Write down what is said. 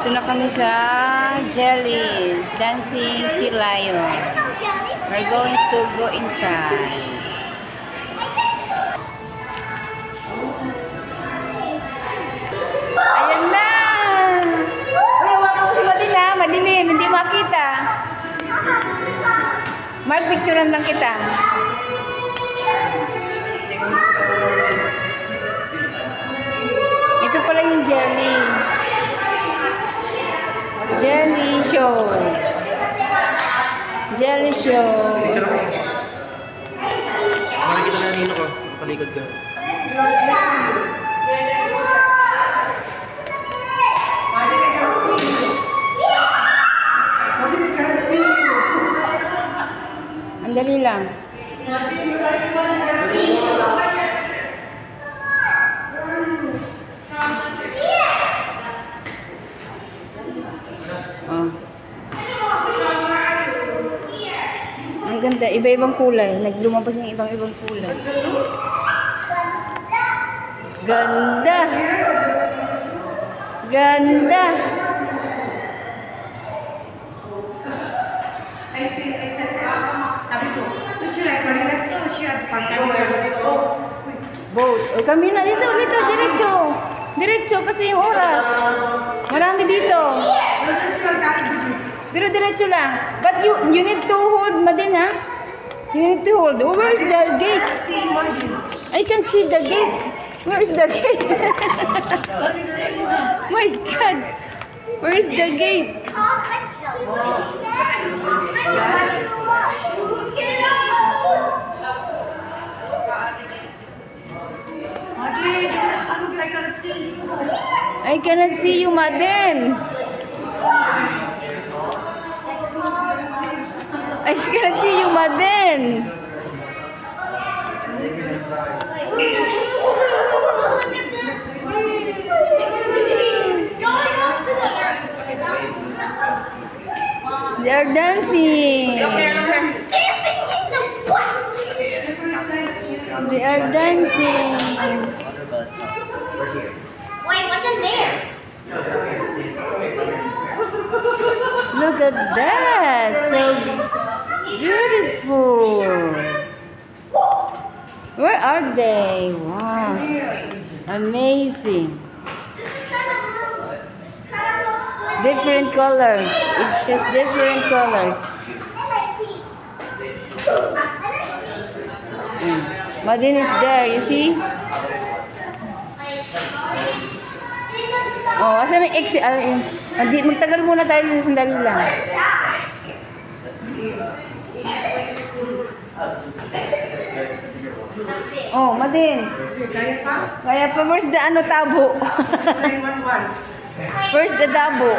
Dito na kami sa Jelly's Dancing Sea Lion. We're going to go inside. Ayan na! Uy, wala ko si Madina. Madilim, hindi makita. Mark, picturean lang kita. Ito pala yung Jelly. Jelly show. Jelly show. Makikita na nino ko. Talikod ka. Ang dali lang. Oh. Ang ganda, iba-ibang kulay. Naglumabas yung ibang-ibang kulay. Ganda! Ganda! Sabi ko, Boat. O, kami na dito, diretso. Diretso kasi yung oras. Marami dito. Diretso lang. But you need to hold, Madin, ha? You need to hold. Oh, where's the gate? I can see the gate. Where's the gate? My God. Where's the gate? I cannot see you, Madin. I cannot see you, Madin. They are dancing. They are dancing. Wait, what's in there? Look at that. So beautiful. Where are they? Wow. Amazing. Different colors. It's just different colors. Madin is there, you see? Oh, asan ang exit? Magtagal muna tayo sa sandali lang. Oh, Madin. Kaya pa, where's the tabo? Where's the dabo?